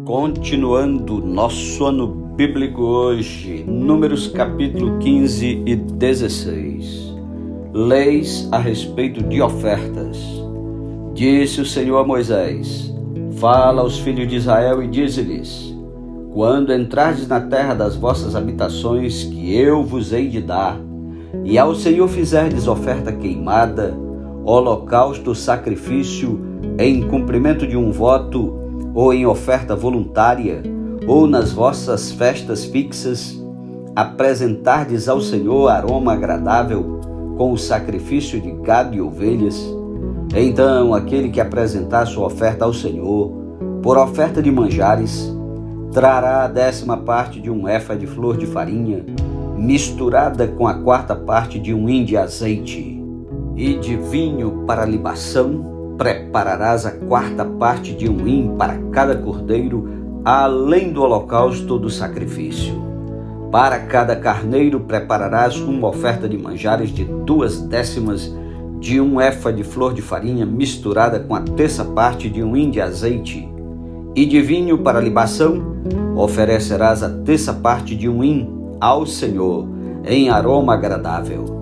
Continuando nosso ano bíblico hoje, Números capítulo 15 e 16. Leis a respeito de ofertas. Disse o Senhor a Moisés: Fala aos filhos de Israel e dize-lhes: Quando entrardes na terra das vossas habitações, que eu vos hei de dar, e ao Senhor fizerdes oferta queimada, holocausto, sacrifício, em cumprimento de um voto, ou em oferta voluntária, ou nas vossas festas fixas, apresentardes ao Senhor aroma agradável com o sacrifício de gado e ovelhas, então aquele que apresentar sua oferta ao Senhor, por oferta de manjares, trará a 10ª parte de um efa de flor de farinha, misturada com a 4ª parte de um hin de azeite, e de vinho para libação. Prepararás a 4ª parte de um hin para cada cordeiro, além do holocausto do sacrifício. Para cada carneiro prepararás uma oferta de manjares de 2/10 de um efa de flor de farinha, misturada com a 3ª parte de um hin de azeite. E de vinho para libação oferecerás a 3ª parte de um hin ao Senhor, em aroma agradável.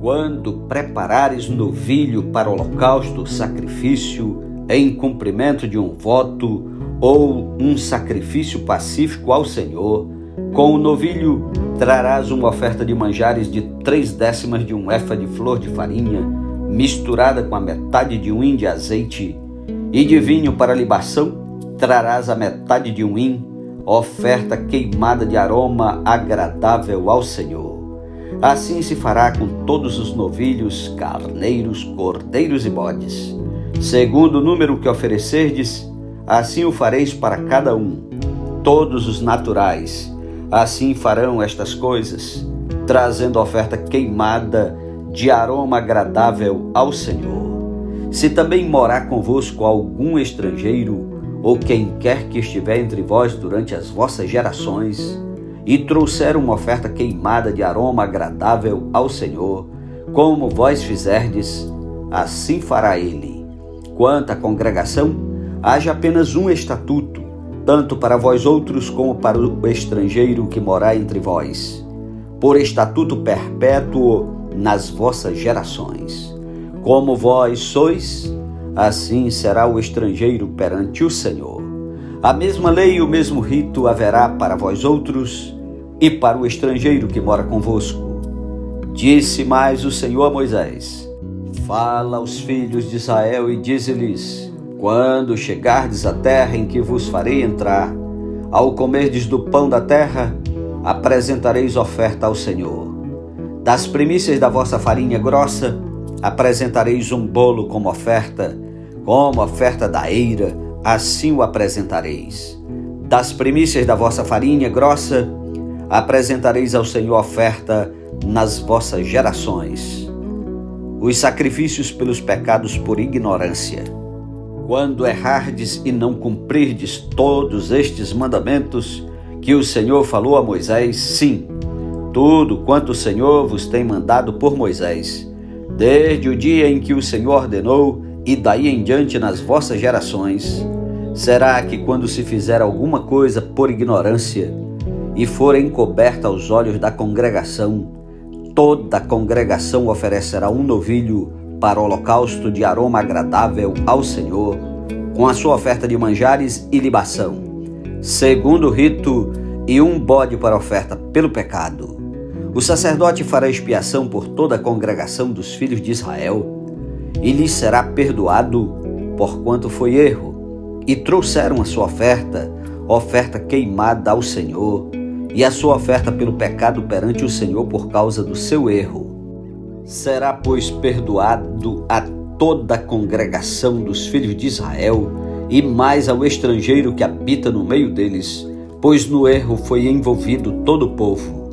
Quando preparares novilho para holocausto, sacrifício, em cumprimento de um voto, ou um sacrifício pacífico ao Senhor, com o novilho trarás uma oferta de manjares de 3/10 de um efa de flor de farinha, misturada com a metade de um hin de azeite, e de vinho para libação trarás a metade de um hin, oferta queimada de aroma agradável ao Senhor. Assim se fará com todos os novilhos, carneiros, cordeiros e bodes. Segundo o número que oferecerdes, assim o fareis para cada um. Todos os naturais, assim farão estas coisas, trazendo oferta queimada de aroma agradável ao Senhor. Se também morar convosco algum estrangeiro, ou quem quer que estiver entre vós durante as vossas gerações, e trouxer uma oferta queimada de aroma agradável ao Senhor, como vós fizerdes, assim fará ele. Quanto à congregação, haja apenas um estatuto, tanto para vós outros como para o estrangeiro que morar entre vós, por estatuto perpétuo nas vossas gerações. Como vós sois, assim será o estrangeiro perante o Senhor. A mesma lei e o mesmo rito haverá para vós outros e para o estrangeiro que mora convosco. Disse mais o Senhor a Moisés: Fala aos filhos de Israel e dize-lhes: Quando chegardes à terra em que vos farei entrar, ao comerdes do pão da terra, apresentareis oferta ao Senhor. Das primícias da vossa farinha grossa, apresentareis um bolo como oferta da eira, assim o apresentareis. Das primícias da vossa farinha grossa, apresentareis ao Senhor oferta nas vossas gerações. Os sacrifícios pelos pecados por ignorância. Quando errardes e não cumprirdes todos estes mandamentos que o Senhor falou a Moisés, sim, tudo quanto o Senhor vos tem mandado por Moisés, desde o dia em que o Senhor ordenou e daí em diante nas vossas gerações, será que quando se fizer alguma coisa por ignorância e for encoberta aos olhos da congregação, toda a congregação oferecerá um novilho para holocausto de aroma agradável ao Senhor, com a sua oferta de manjares e libação, segundo o rito, e um bode para oferta pelo pecado. O sacerdote fará expiação por toda a congregação dos filhos de Israel, e lhes será perdoado, porquanto foi erro, e trouxeram a sua oferta queimada ao Senhor, e a sua oferta pelo pecado perante o Senhor por causa do seu erro. Será, pois, perdoado a toda a congregação dos filhos de Israel, e mais ao estrangeiro que habita no meio deles, pois no erro foi envolvido todo o povo.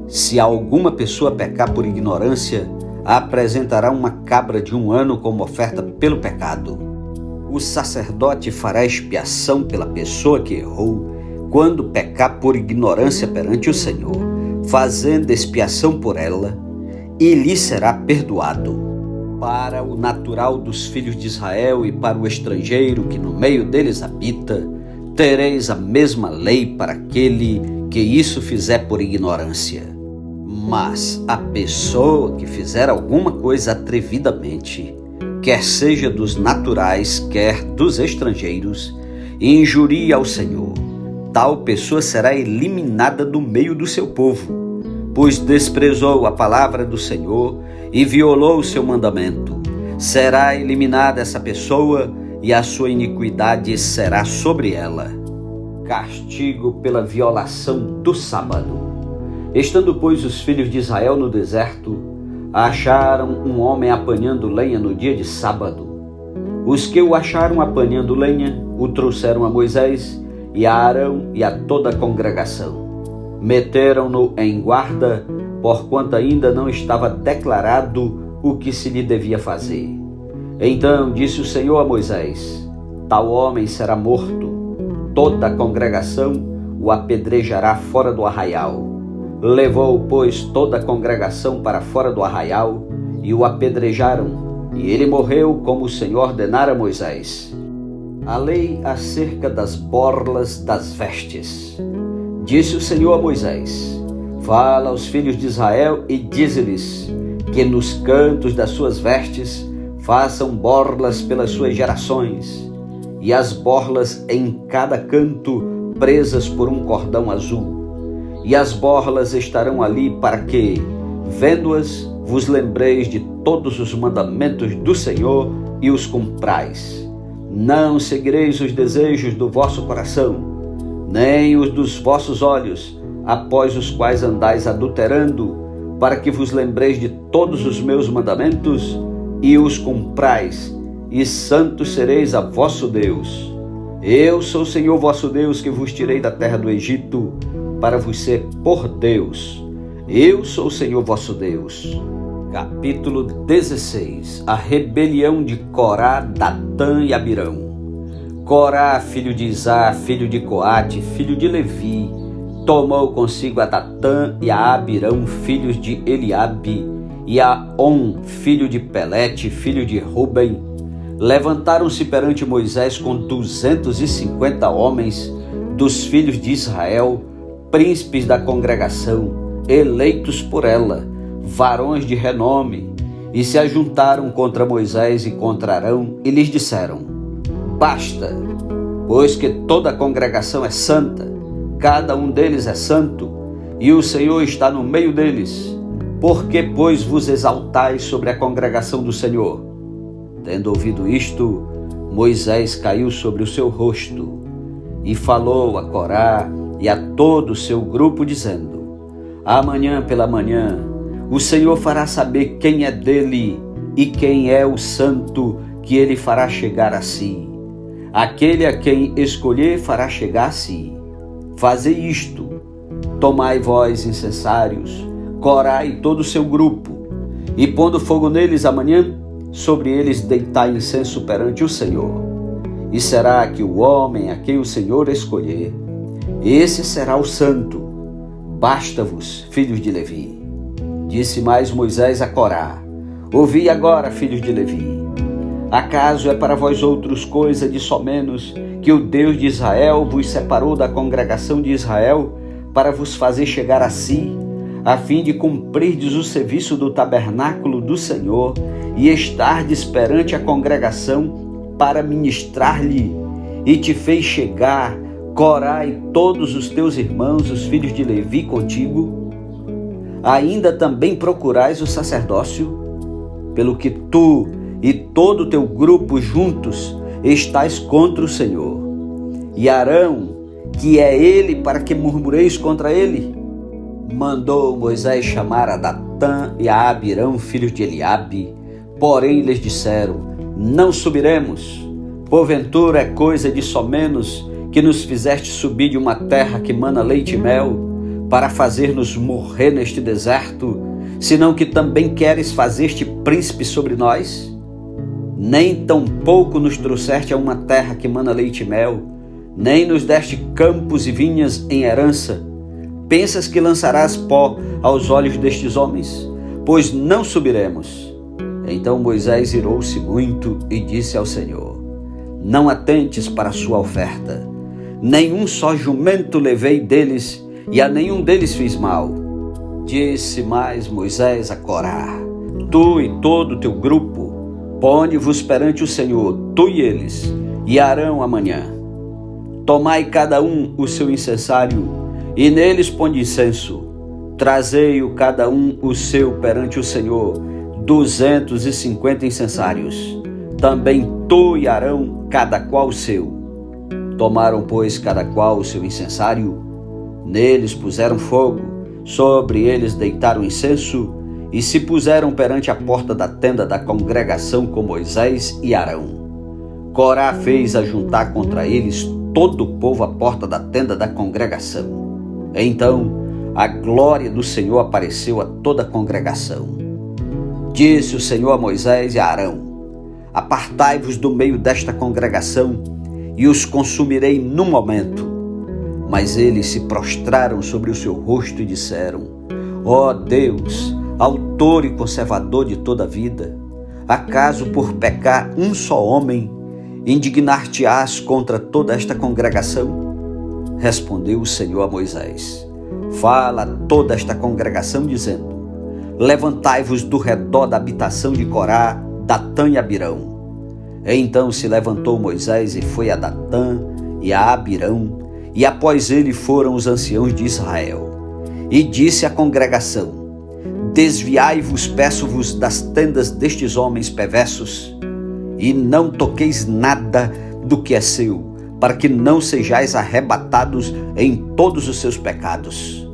Se alguma pessoa pecar por ignorância, apresentará uma cabra de 1 ano como oferta pelo pecado. O sacerdote fará expiação pela pessoa que errou, quando pecar por ignorância perante o Senhor, fazendo expiação por ela, e lhe será perdoado. Para o natural dos filhos de Israel e para o estrangeiro que no meio deles habita, tereis a mesma lei para aquele que isso fizer por ignorância. Mas a pessoa que fizer alguma coisa atrevidamente, quer seja dos naturais, quer dos estrangeiros, e injurie ao Senhor, tal pessoa será eliminada do meio do seu povo, pois desprezou a palavra do Senhor e violou o seu mandamento. Será eliminada essa pessoa e a sua iniquidade será sobre ela. Castigo pela violação do sábado. Estando, pois, os filhos de Israel no deserto, acharam um homem apanhando lenha no dia de sábado. Os que o acharam apanhando lenha o trouxeram a Moisés e a Arão e a toda a congregação. Meteram-no em guarda, porquanto ainda não estava declarado o que se lhe devia fazer. Então disse o Senhor a Moisés: tal homem será morto. Toda a congregação o apedrejará fora do arraial. Levou, pois, toda a congregação para fora do arraial e o apedrejaram, e ele morreu como o Senhor ordenara a Moisés. A lei acerca das borlas das vestes. Disse o Senhor a Moisés: fala aos filhos de Israel e dize-lhes que nos cantos das suas vestes façam borlas pelas suas gerações, e as borlas em cada canto presas por um cordão azul. E as borlas estarão ali para que, vendo-as, vos lembreis de todos os mandamentos do Senhor e os cumprais. Não seguireis os desejos do vosso coração, nem os dos vossos olhos, após os quais andais adulterando, para que vos lembreis de todos os meus mandamentos e os cumprais, e santos sereis a vosso Deus. Eu sou o Senhor vosso Deus, que vos tirei da terra do Egito, para vos ser por Deus. Eu sou o Senhor vosso Deus. Capítulo 16. A rebelião de Corá, Datã e Abirão. Corá, filho de Izá, filho de Coate, filho de Levi, tomou consigo a Datã e a Abirão, filhos de Eliabe, e a On, filho de Pelete, filho de Ruben. Levantaram-se perante Moisés com 250 homens dos filhos de Israel, príncipes da congregação, eleitos por ela, varões de renome, e se ajuntaram contra Moisés e contra Arão, e lhes disseram: basta, pois que toda a congregação é santa, cada um deles é santo, e o Senhor está no meio deles. Por que, pois, vos exaltais sobre a congregação do Senhor? Tendo ouvido isto, Moisés caiu sobre o seu rosto e falou a Corá e a todo o seu grupo, dizendo: amanhã pela manhã o Senhor fará saber quem é dele e quem é o santo que ele fará chegar a si. Aquele a quem escolher fará chegar a si. Fazei isto: tomai vós incensários, Corá e todo o seu grupo, e pondo fogo neles amanhã, sobre eles deitai incenso perante o Senhor. E será que o homem a quem o Senhor escolher, esse será o santo. Basta-vos, filhos de Levi. Disse mais Moisés a Corá: ouvi agora, filhos de Levi. Acaso é para vós outros coisa de somenos que o Deus de Israel vos separou da congregação de Israel para vos fazer chegar a si, a fim de cumprirdes o serviço do tabernáculo do Senhor e estardes perante a congregação para ministrar-lhe, e te fez chegar Corá e todos os teus irmãos, os filhos de Levi, contigo? Ainda também procurais o sacerdócio, pelo que tu e todo o teu grupo juntos estais contra o Senhor. E Arão, que é ele, para que murmureis contra ele? Mandou Moisés chamar a Datã e a Abirão, filhos de Eliabe, porém lhes disseram: não subiremos, porventura é coisa de somenos que nos fizeste subir de uma terra que mana leite e mel, para fazer-nos morrer neste deserto, senão que também queres fazer-te príncipe sobre nós? Nem tampouco nos trouxeste a uma terra que mana leite e mel, nem nos deste campos e vinhas em herança. Pensas que lançarás pó aos olhos destes homens? Pois não subiremos. Então Moisés irou-se muito e disse ao Senhor: não atentes para a sua oferta, nenhum só jumento levei deles, e a nenhum deles fiz mal. Disse mais Moisés a Corá: Tu e todo o teu grupo, ponde-vos perante o Senhor, tu e eles, e Arão amanhã. Tomai cada um o seu incensário, e neles ponde incenso. Trazei-o cada um o seu perante o Senhor, 250 incensários. Também tu e Arão, cada qual o seu. Tomaram, pois, cada qual o seu incensário. Neles puseram fogo, sobre eles deitaram incenso, e se puseram perante a porta da tenda da congregação com Moisés e Arão. Corá fez ajuntar contra eles todo o povo à porta da tenda da congregação. Então a glória do Senhor apareceu a toda a congregação. Disse o Senhor a Moisés e a Arão: Apartai-vos do meio desta congregação, e os consumirei num momento. Mas eles se prostraram sobre o seu rosto e disseram: Ó Deus, autor e conservador de toda a vida, acaso por pecar um só homem, indignar-te-ás contra toda esta congregação? Respondeu o Senhor a Moisés: Fala a toda esta congregação, dizendo: Levantai-vos do redor da habitação de Corá, Datã e Abirão. Então se levantou Moisés e foi a Datã e a Abirão, e após ele foram os anciãos de Israel. E disse à congregação: Desviai-vos, peço-vos, das tendas destes homens perversos, e não toqueis nada do que é seu, para que não sejais arrebatados em todos os seus pecados.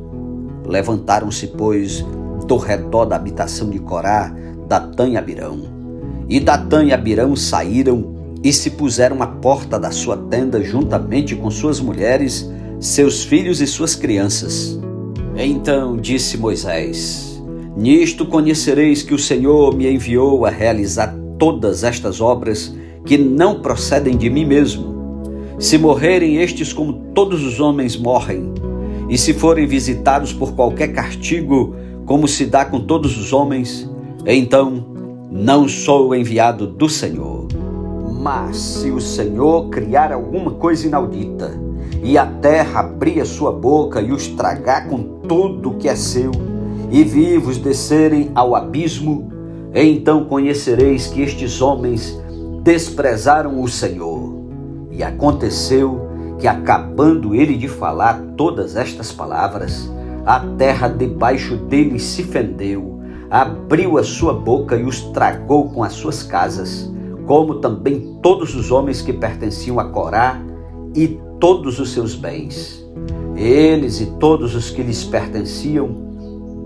Levantaram-se, pois, do redor da habitação de Corá, Datã e Abirão. E Datã e Abirão saíram e se puseram à porta da sua tenda juntamente com suas mulheres, seus filhos e suas crianças. Então disse Moisés: Nisto conhecereis que o Senhor me enviou a realizar todas estas obras que não procedem de mim mesmo. Se morrerem estes como todos os homens morrem, e se forem visitados por qualquer castigo, como se dá com todos os homens, então não sou enviado do Senhor. Mas se o Senhor criar alguma coisa inaudita, e a terra abrir a sua boca e os tragar com tudo que é seu, e vivos descerem ao abismo, então conhecereis que estes homens desprezaram o Senhor. E aconteceu que, acabando ele de falar todas estas palavras, a terra debaixo deles se fendeu, abriu a sua boca e os tragou com as suas casas, como também todos os homens que pertenciam a Corá e todos os seus bens. Eles e todos os que lhes pertenciam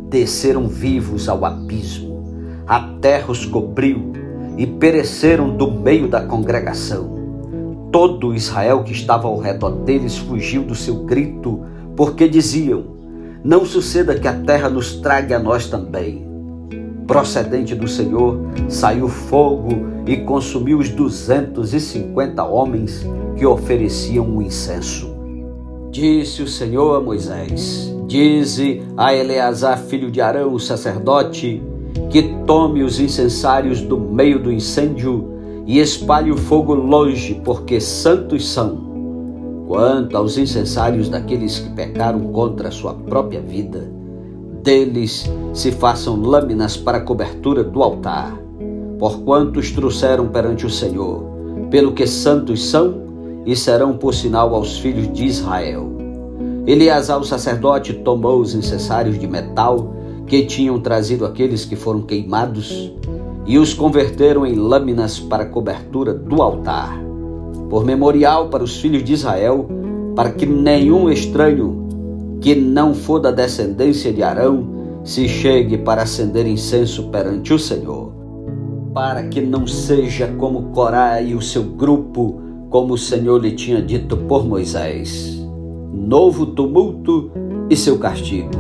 desceram vivos ao abismo. A terra os cobriu e pereceram do meio da congregação. Todo Israel que estava ao redor deles fugiu do seu grito, porque diziam: Não suceda que a terra nos trague a nós também. Procedente do Senhor, saiu fogo e consumiu os 250 homens que ofereciam o incenso. Disse o Senhor a Moisés: Dize a Eleazar, filho de Arão, o sacerdote, que tome os incensários do meio do incêndio e espalhe o fogo longe, porque santos são. Quanto aos incensários daqueles que pecaram contra a sua própria vida, deles se façam lâminas para a cobertura do altar, porquanto os trouxeram perante o Senhor, pelo que santos são, e serão por sinal aos filhos de Israel. Eleazar o sacerdote tomou os incensários de metal que tinham trazido aqueles que foram queimados, e os converteram em lâminas para a cobertura do altar, por memorial para os filhos de Israel, para que nenhum estranho que não for da descendência de Arão se chegue para acender incenso perante o Senhor, para que não seja como Corá e o seu grupo, como o Senhor lhe tinha dito por Moisés. Novo tumulto e seu castigo.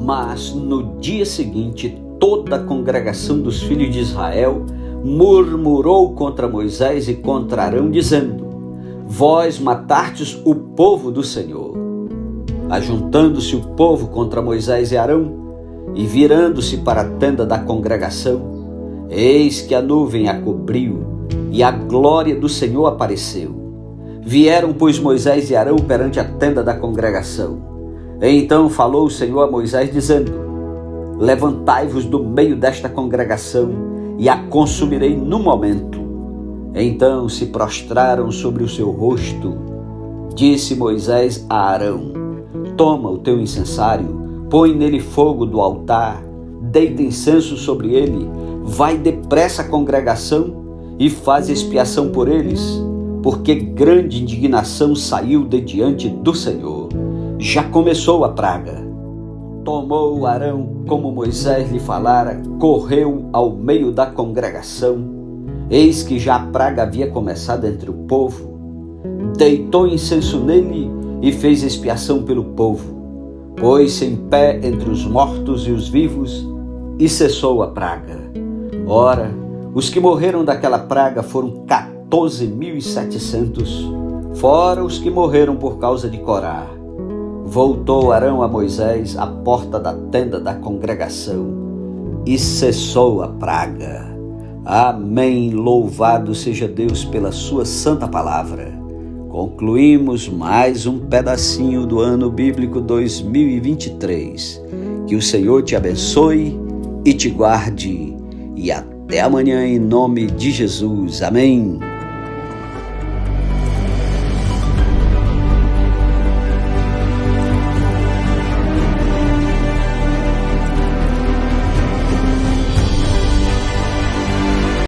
Mas no dia seguinte, toda a congregação dos filhos de Israel murmurou contra Moisés e contra Arão, dizendo: Vós matastes o povo do Senhor. Ajuntando-se o povo contra Moisés e Arão, e virando-se para a tenda da congregação, eis que a nuvem a cobriu, e a glória do Senhor apareceu. Vieram, pois, Moisés e Arão perante a tenda da congregação. Então falou o Senhor a Moisés, dizendo: levantai-vos do meio desta congregação, e a consumirei no momento. Então se prostraram sobre o seu rosto. Disse Moisés a Arão: toma o teu incensário, põe nele fogo do altar, deita incenso sobre ele, vai depressa à congregação e faz expiação por eles, porque grande indignação saiu de diante do Senhor. Já começou a praga. Tomou Arão, como Moisés lhe falara, correu ao meio da congregação. Eis que já a praga havia começado entre o povo. Deitou incenso nele e fez expiação pelo povo. Pôs-se em pé entre os mortos e os vivos e cessou a praga. Ora, os que morreram daquela praga foram 14.700, fora os que morreram por causa de Corá. Voltou Arão a Moisés à porta da tenda da congregação e cessou a praga. Amém. Louvado seja Deus pela sua santa palavra. Concluímos mais um pedacinho do ano bíblico 2023. Que o Senhor te abençoe e te guarde. E até amanhã em nome de Jesus. Amém.